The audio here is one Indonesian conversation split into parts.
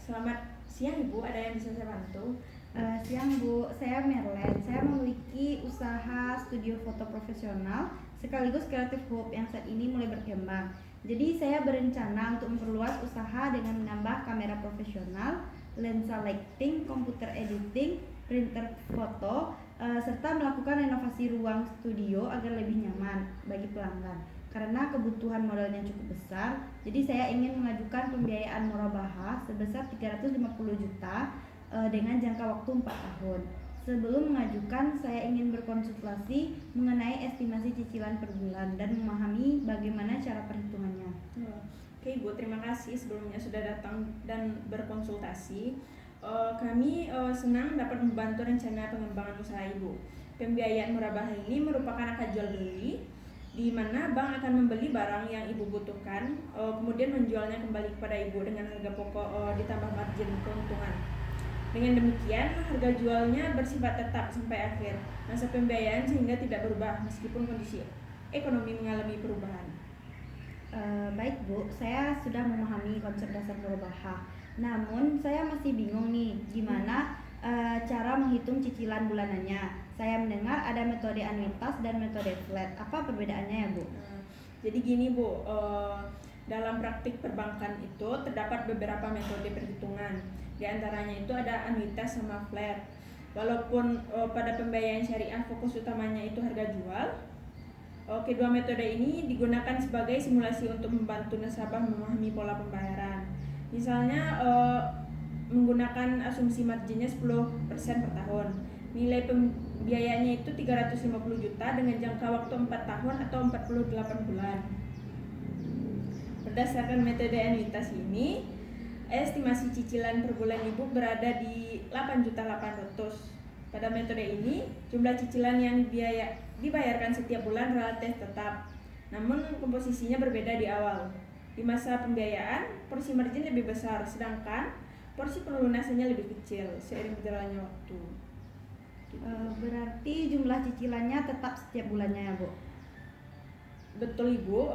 Selamat siang Ibu, ada yang bisa saya bantu? Siang Bu, saya Merlen. Saya memiliki usaha studio foto profesional sekaligus kreatif hub yang saat ini mulai berkembang. Jadi saya berencana untuk memperluas usaha dengan menambah kamera profesional, lensa lighting, komputer editing, printer foto, serta melakukan renovasi ruang studio agar lebih nyaman bagi pelanggan. Karena kebutuhan modalnya cukup besar, jadi saya ingin mengajukan pembiayaan murabahah sebesar 350 juta dengan jangka waktu 4 tahun. Sebelum mengajukan, saya ingin berkonsultasi mengenai estimasi cicilan per bulan dan memahami bagaimana cara perhitungannya. Oke Ibu, terima kasih sebelumnya sudah datang dan berkonsultasi. Kami senang dapat membantu rencana pengembangan usaha Ibu. Pembiayaan murabahah ini merupakan akad jual beli, di mana bank akan membeli barang yang Ibu butuhkan, kemudian menjualnya kembali kepada Ibu dengan harga pokok ditambah margin keuntungan. Dengan demikian, harga jualnya bersifat tetap sampai akhir masa pembiayaan sehingga tidak berubah meskipun kondisi ekonomi mengalami perubahan. Baik Bu, saya sudah memahami konsep dasar murabahah. Namun saya masih bingung nih, gimana cara menghitung cicilan bulanannya. Saya mendengar ada metode anuitas dan metode flat. Apa perbedaannya ya Bu? Jadi gini Bu, dalam praktik perbankan itu terdapat beberapa metode perhitungan. Di antaranya itu ada anuitas sama flat. Walaupun pada pembayaran syariah fokus utamanya itu harga jual, kedua metode ini digunakan sebagai simulasi untuk membantu nasabah memahami pola pembayaran. Misalnya menggunakan asumsi marginnya 10% per tahun. Nilai pembiayaannya itu 350 juta dengan jangka waktu 4 tahun atau 48 bulan. Berdasarkan metode anuitas ini, estimasi cicilan per bulan Ibu berada di 8.800.000. Pada metode ini, jumlah cicilan yang dibayarkan setiap bulan relatif tetap, namun komposisinya berbeda di awal. Di masa pembiayaan, porsi margin lebih besar, sedangkan porsi pelunasannya lebih kecil seiring berjalannya waktu. Berarti jumlah cicilannya tetap setiap bulannya ya Bu? Betul Ibu,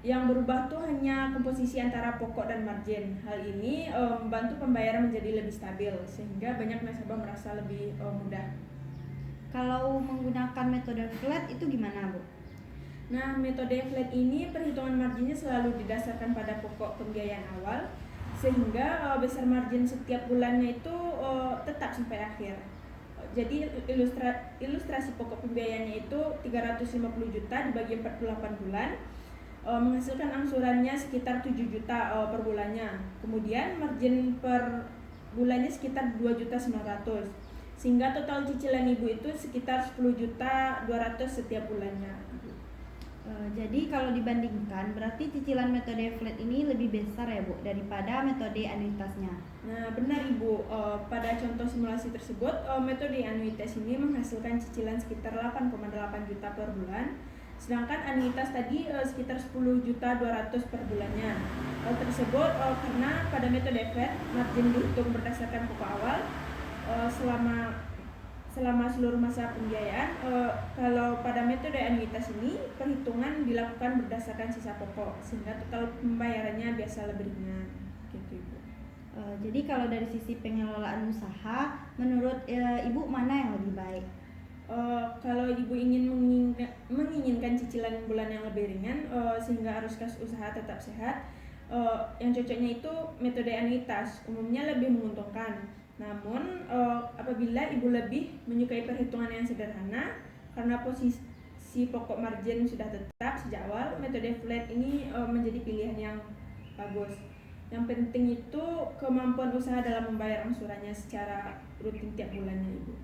yang berubah tuh hanya komposisi antara pokok dan margin. Hal ini membantu pembayaran menjadi lebih stabil sehingga banyak nasabah merasa lebih mudah. Kalau menggunakan metode flat itu gimana Bu? Nah, metode flat ini perhitungan marginnya selalu didasarkan pada pokok pembiayaan awal, sehingga besar margin setiap bulannya itu tetap sampai akhir. Jadi ilustrasi pokok pembiayaannya itu 350 juta dibagi 48 bulan, menghasilkan angsurannya sekitar 7 juta per bulannya. Kemudian margin per bulannya sekitar 2.900.000, sehingga total cicilan Ibu itu sekitar 10.200.000 setiap bulannya. Jadi kalau dibandingkan, berarti cicilan metode flat ini lebih besar ya Bu daripada metode anuitasnya. Nah benar Ibu, pada contoh simulasi tersebut metode anuitas ini menghasilkan cicilan sekitar 8,8 juta per bulan, sedangkan anuitas tadi sekitar 10.200.000 per bulannya. Hal tersebut karena pada metode flat margin dihitung berdasarkan pokok awal selama seluruh masa pembiayaan. Kalau pada metode anuitas ini perhitungan dilakukan berdasarkan sisa pokok sehingga total pembayarannya biasa lebih ringan gitu Ibu. Jadi kalau dari sisi pengelolaan usaha, menurut Ibu mana yang lebih baik? Kalau Ibu menginginkan cicilan bulan yang lebih ringan sehingga arus kas usaha tetap sehat, yang cocoknya itu metode anuitas, umumnya lebih menguntungkan. Namun apabila Ibu lebih menyukai perhitungan yang sederhana karena posisi pokok margin sudah tetap sejak awal, metode flat ini menjadi pilihan yang bagus. Yang penting itu kemampuan usaha dalam membayar angsurannya secara rutin tiap bulannya Ibu.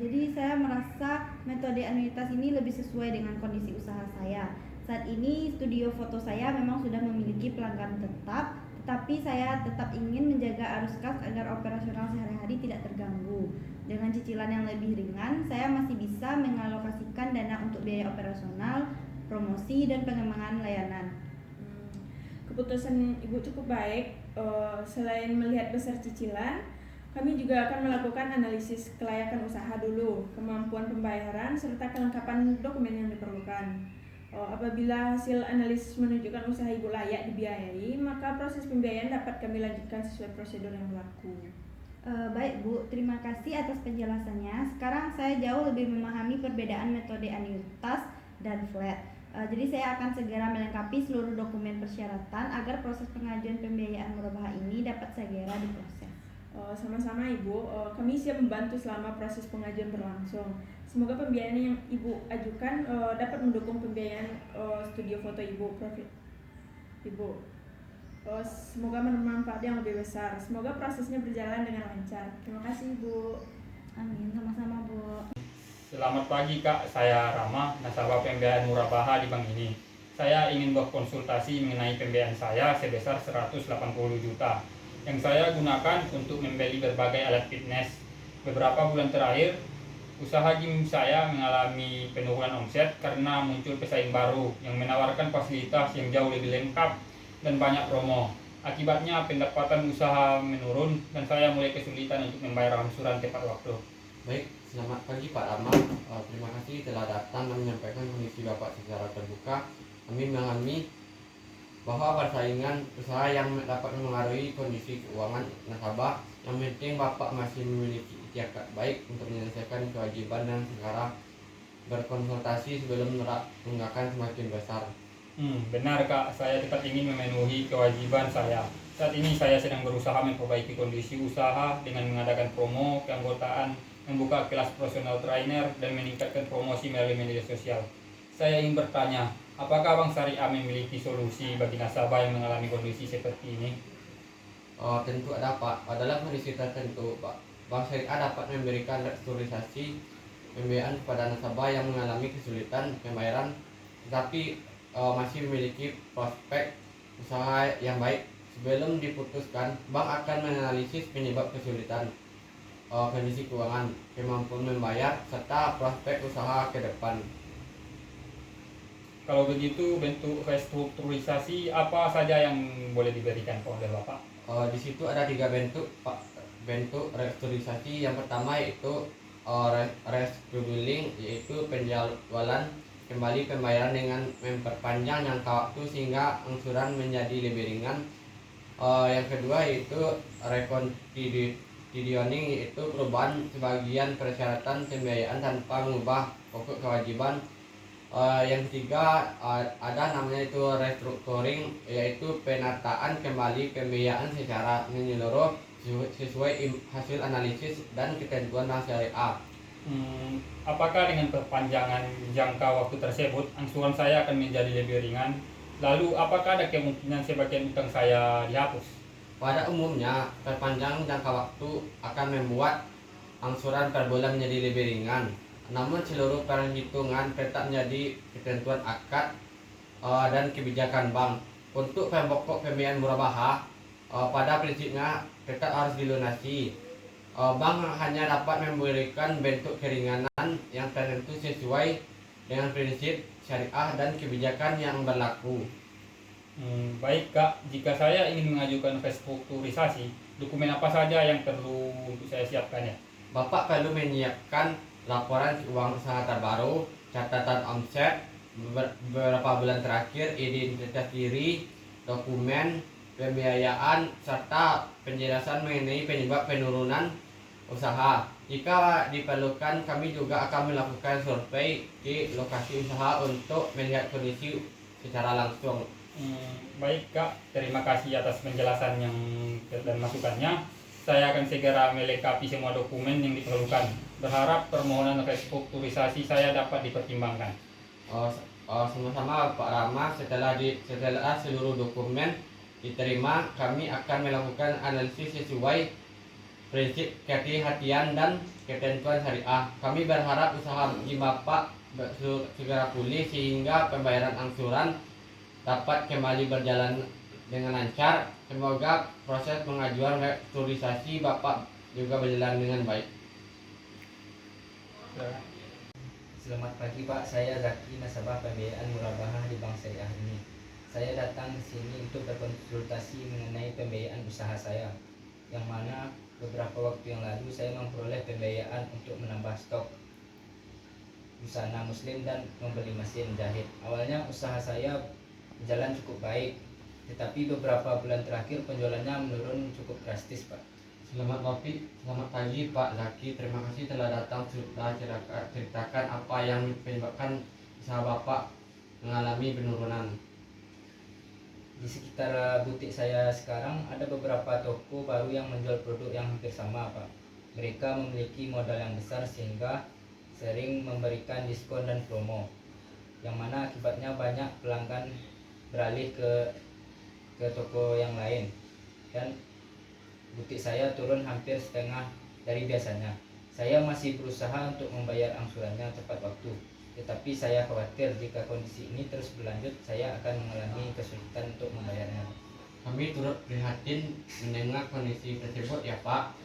Jadi saya merasa metode anuitas ini lebih sesuai dengan kondisi usaha saya. Saat ini studio foto saya memang sudah memiliki pelanggan tetap, tetapi saya tetap ingin menjaga arus kas agar operasional sehari-hari tidak terganggu. Dengan cicilan yang lebih ringan, saya masih bisa mengalokasikan dana untuk biaya operasional, promosi, dan pengembangan layanan. Keputusan Ibu cukup baik. Selain melihat besar cicilan, kami juga akan melakukan analisis kelayakan usaha dulu, kemampuan pembayaran, serta kelengkapan dokumen yang diperlukan. Apabila hasil analisis menunjukkan usaha Ibu layak dibiayai, maka proses pembiayaan dapat kami lanjutkan sesuai prosedur yang berlaku. Baik Bu, terima kasih atas penjelasannya. Sekarang saya jauh lebih memahami perbedaan metode annuitas dan flat. Jadi saya akan segera melengkapi seluruh dokumen persyaratan agar proses pengajuan pembiayaan murabahah ini dapat segera diproses. Sama-sama Ibu, kami siap membantu selama proses pengajuan berlangsung. Semoga pembiayaan yang Ibu ajukan dapat mendukung pembiayaan studio foto Ibu. Semoga bermanfaat yang lebih besar. Semoga prosesnya berjalan dengan lancar. Terima kasih Ibu. Amin, sama-sama Bu. Selamat pagi Kak, saya Rama, nasabah pembiayaan murabahah di bank ini. Saya ingin berkonsultasi mengenai pembiayaan saya sebesar 180 juta yang saya gunakan untuk membeli berbagai alat fitness. Beberapa bulan terakhir, usaha gym saya mengalami penurunan omset karena muncul pesaing baru yang menawarkan fasilitas yang jauh lebih lengkap dan banyak promo. Akibatnya pendapatan usaha menurun dan saya mulai kesulitan untuk membayar angsuran tepat waktu. Baik, selamat pagi Pak Rama. Terima kasih telah datang dan menyampaikan kondisi Bapak secara terbuka. Kami memahami bahwa persaingan usaha yang dapat mempengaruhi kondisi keuangan nasabah. Yang penting Bapak masih memiliki itikat baik untuk menyelesaikan kewajiban dan segera berkonsultasi sebelum tunggakan semakin besar. Benar Kak, saya tetap ingin memenuhi kewajiban saya. Saat ini saya sedang berusaha memperbaiki kondisi usaha dengan mengadakan promo keanggotaan, membuka kelas personal trainer, dan meningkatkan promosi melalui media sosial. Saya ingin bertanya, apakah Bank Syariah memiliki solusi bagi nasabah yang mengalami kondisi seperti ini? Tentu ada Pak. Dalam kondisi tertentu Pak, Bank Syariah dapat memberikan restrukturisasi pembiayaan kepada nasabah yang mengalami kesulitan pembayaran tetapi masih memiliki prospek usaha yang baik. Sebelum diputuskan, bank akan menganalisis penyebab kesulitan, kondisi keuangan, kemampuan membayar, serta prospek usaha ke depan. Kalau begitu, bentuk restrukturisasi apa saja yang boleh diberikan oleh Bapak? Di situ ada 3 bentuk Pak. Bentuk restrukturisasi yang pertama yaitu rescheduling, yaitu penjadwalan kembali pembayaran dengan memperpanjang jangka waktu sehingga angsuran menjadi lebih ringan. Yang kedua yaitu reconditioning, yaitu perubahan sebagian persyaratan pembiayaan tanpa mengubah pokok kewajiban. Yang ketiga ada namanya itu restructuring, yaitu penataan kembali pembiayaan secara menyeluruh sesuai hasil analisis dan ketentuan Bank Syariah. Apakah dengan perpanjangan jangka waktu tersebut angsuran saya akan menjadi lebih ringan? Lalu apakah ada kemungkinan sebagian utang saya dihapus? Pada umumnya perpanjangan jangka waktu akan membuat angsuran per bulan menjadi lebih ringan. Namun seluruh perhitungan tetap menjadi ketentuan akad dan kebijakan bank. Untuk pokok pembiayaan murabahah pada prinsipnya tetap harus dilunasi. Bank hanya dapat memberikan bentuk keringanan yang tertentu sesuai dengan prinsip syariah dan kebijakan yang berlaku. Baik Kak, jika saya ingin mengajukan restrukturisasi, dokumen apa saja yang perlu untuk saya siapkan ya? Bapak perlu menyiapkan laporan keuangan usaha terbaru, catatan omset beberapa bulan terakhir, identitas diri, dokumen pembiayaan, serta penjelasan mengenai penyebab penurunan usaha. Jika diperlukan, kami juga akan melakukan survei di lokasi usaha untuk melihat kondisi secara langsung. Baik Kak, terima kasih atas penjelasan yang dan masukannya. Saya akan segera melengkapi semua dokumen yang diperlukan. Berharap permohonan restrukturisasi saya dapat dipertimbangkan. Sama-sama Pak Rama. Setelah seluruh dokumen diterima, kami akan melakukan analisis sesuai prinsip kehati-hatian dan ketentuan syariah. Kami berharap usaha Bapak segera pulih sehingga pembayaran angsuran dapat kembali berjalan dengan lancar. Semoga proses pengajuan restrukturisasi Bapak juga berjalan dengan baik. Selamat pagi Pak, saya Zaki, nasabah pembiayaan murabahah di Bank Syariah ini. Saya datang ke sini untuk berkonsultasi mengenai pembiayaan usaha saya, yang mana beberapa waktu yang lalu saya memperoleh pembiayaan untuk menambah stok. busana muslim dan membeli mesin jahit. Awalnya usaha saya berjalan cukup baik, tetapi beberapa bulan terakhir penjualannya menurun cukup drastis, Pak. Selamat pagi Pak Zaki. Terima kasih telah datang sudah ceritakan apa yang menyebabkan usaha Bapak mengalami penurunan. Di sekitar butik saya sekarang ada beberapa toko baru yang menjual produk yang hampir sama, Pak. Mereka memiliki modal yang besar sehingga sering memberikan diskon dan promo, yang mana akibatnya banyak pelanggan beralih ke toko yang lain, dan butik saya turun hampir setengah dari biasanya. Saya masih berusaha untuk membayar angsurannya tepat waktu, tetapi saya khawatir jika kondisi ini terus berlanjut, saya akan mengalami kesulitan untuk membayarnya. Kami turut prihatin mendengar kondisi tersebut ya Pak.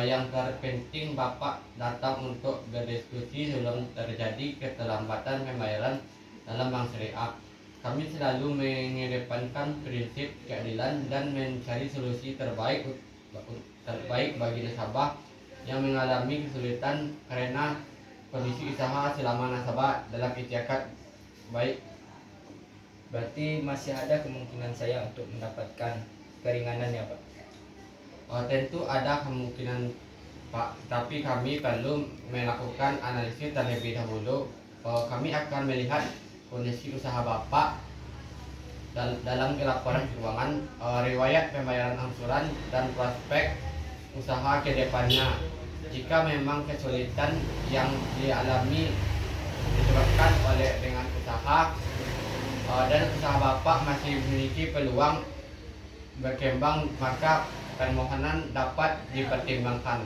Yang terpenting Bapak datang untuk berdiskusi sebelum terjadi keterlambatan pembayaran dalam bank syariah. Kami selalu mengedepankan prinsip keadilan dan mencari solusi terbaik bagi nasabah yang mengalami kesulitan karena kondisi usaha selama nasabah dalam itikad baik. Berarti masih ada kemungkinan saya untuk mendapatkan keringanan ya, Pak? Tentu ada kemungkinan Pak, tapi kami perlu melakukan analisis terlebih dahulu. Kami akan melihat kondisi usaha Bapak dalam laporan keuangan, riwayat pembayaran angsuran, dan prospek usaha ke depannya. Jika memang kesulitan yang dialami disebabkan oleh dengan usaha dan usaha Bapak masih memiliki peluang berkembang, maka permohonan dapat dipertimbangkan.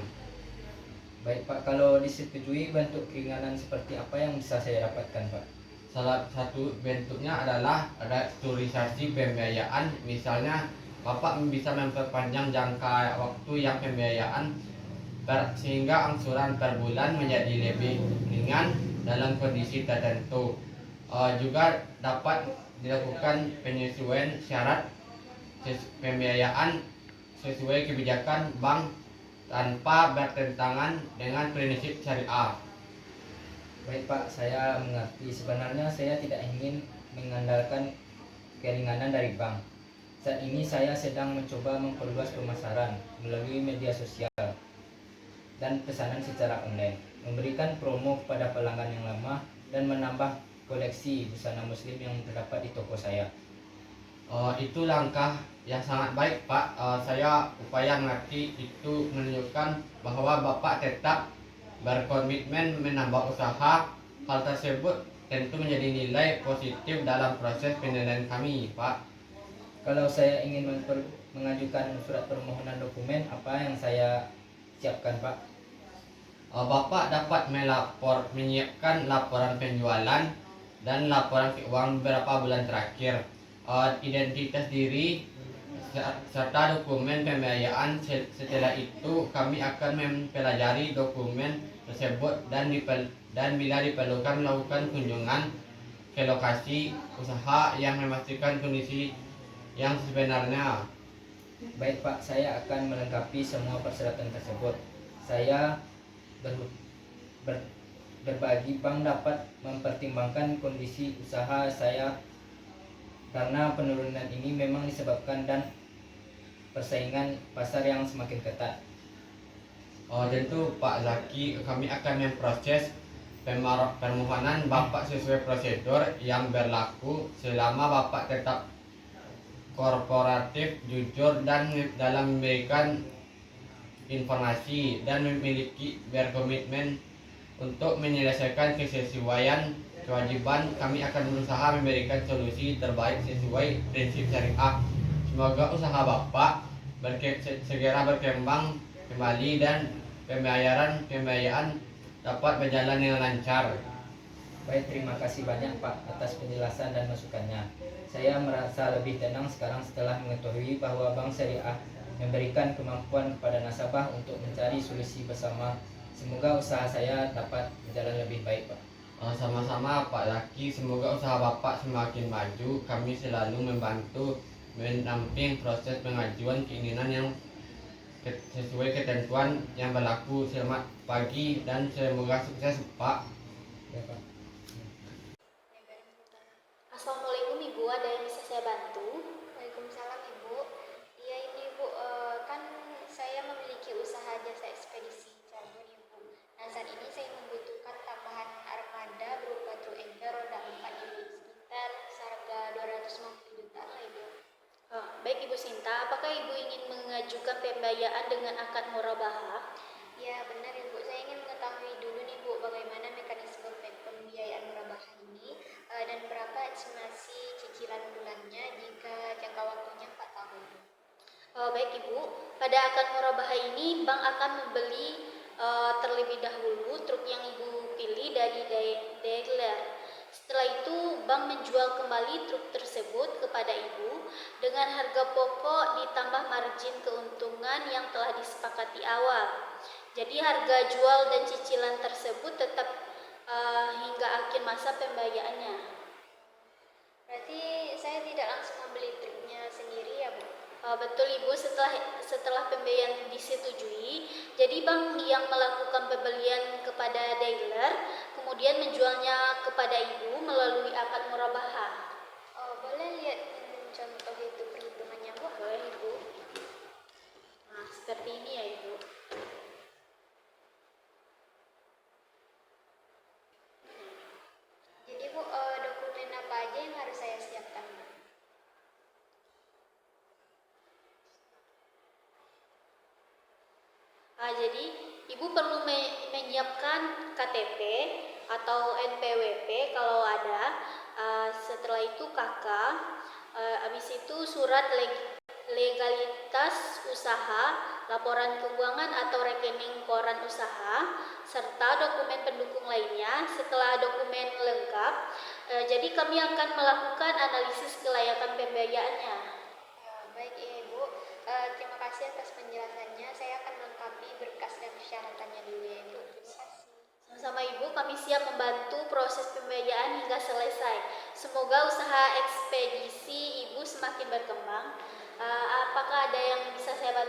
Baik Pak, kalau disetujui bentuk keringanan seperti apa yang bisa saya dapatkan, Pak? Salah satu bentuknya adalah restrukturisasi pembiayaan. Misalnya Bapak bisa memperpanjang jangka waktu yang pembiayaan sehingga angsuran per bulan menjadi lebih ringan dalam kondisi tertentu. Juga dapat dilakukan penyesuaian syarat pembiayaan sesuai kebijakan bank tanpa bertentangan dengan prinsip syariah. Baik Pak, saya mengerti. Sebenarnya saya tidak ingin mengandalkan keringanan dari bank. Saat ini saya sedang mencoba memperluas pemasaran melalui media sosial dan pesanan secara online, memberikan promo kepada pelanggan yang lama, dan menambah koleksi busana muslim yang terdapat di toko saya. Itu langkah yang sangat baik Pak. Saya upaya mengerti itu menunjukkan bahwa Bapak tetap berkomitmen menambah usaha. Hal tersebut tentu menjadi nilai positif dalam proses penilaian kami Pak. Kalau saya ingin mengajukan surat permohonan dokumen, apa yang saya siapkan Pak? Bapak dapat menyiapkan laporan penjualan dan laporan keuangan beberapa bulan terakhir, identitas diri, serta dokumen pembiayaan. Setelah itu kami akan mempelajari dokumen tersebut dan bila diperlukan melakukan kunjungan ke lokasi usaha yang memastikan kondisi yang sebenarnya. Baik Pak, saya akan melengkapi semua persyaratan tersebut. Saya berbagi bank dapat mempertimbangkan kondisi usaha saya karena penurunan ini memang disebabkan dan persaingan pasar yang semakin ketat. Tentu Pak Zaki, kami akan memproses permohonan Bapak sesuai prosedur yang berlaku selama Bapak tetap korporatif, jujur, dan dalam memberikan informasi dan memiliki berkomitmen untuk menyelesaikan kesesuaian kewajiban. Kami akan berusaha memberikan solusi terbaik sesuai prinsip syariah. Semoga usaha Bapak segera berkembang kembali dan pembiayaan dapat berjalan dengan lancar. Baik, terima kasih banyak Pak atas penjelasan dan masukannya. Saya merasa lebih tenang sekarang setelah mengetahui bahwa Bank Syariah memberikan kemampuan kepada nasabah untuk mencari solusi bersama. Semoga usaha saya dapat berjalan lebih baik Pak. Sama-sama Pak Zaki, semoga usaha Bapak semakin maju. Kami selalu membantu mendamping proses pengajuan keinginan yang sesuai ketentuan yang berlaku. Selamat pagi dan semoga sukses Pak. Ya, Pak. ekspedisi Cirebon, Ibu. Nah, saat ini saya membutuhkan tambahan armada berupa truk anchor roda 4, Ibu. Sekitar seharga 250 juta lah, Ibu. Baik Ibu Sinta, apakah Ibu ingin mengajukan pembiayaan dengan akad murabahah? Ya, benar, Ibu. Saya ingin mengetahui dulu nih, Bu, bagaimana mekanisme pembiayaan murabahah ini dan berapa estimasi cicilan bulannya jika jangka waktunya 4 tahun. Baik Ibu, pada akad murabahah ini bank akan membeli terlebih dahulu truk yang Ibu pilih dari dealer. Setelah itu bank menjual kembali truk tersebut kepada Ibu dengan harga pokok ditambah margin keuntungan yang telah disepakati awal. Jadi harga jual dan cicilan tersebut tetap hingga akhir masa pembayarannya. Berarti saya tidak langsung membeli truknya sendiri ya, Bu? Betul Ibu, setelah pembayaran disetujui, jadi bank yang melakukan pembelian kepada dealer kemudian menjualnya kepada Ibu melalui akad murabahah. Boleh lihat contoh itu perhitungannya, Bu? Boleh Ibu. Nah, seperti ini ya Ibu. Jadi, Bu, dokumen apa aja yang harus saya siapkan, Bu? Jadi Ibu perlu menyiapkan KTP atau NPWP kalau ada. Setelah itu KK, habis itu surat legalitas usaha, laporan keuangan atau rekening koran usaha, serta dokumen pendukung lainnya. Setelah dokumen lengkap, jadi kami akan melakukan analisis kelayakan pembiayaannya. Baik, Ibu. Terima kasih atas penjelasannya. Saya akan melengkapi berkas dan persyaratannya dulu ya, Ibu. Terima kasih. Sama Ibu, kami siap membantu proses pembiayaan hingga selesai. Semoga usaha ekspedisi Ibu semakin berkembang. Apakah ada yang bisa saya bantu?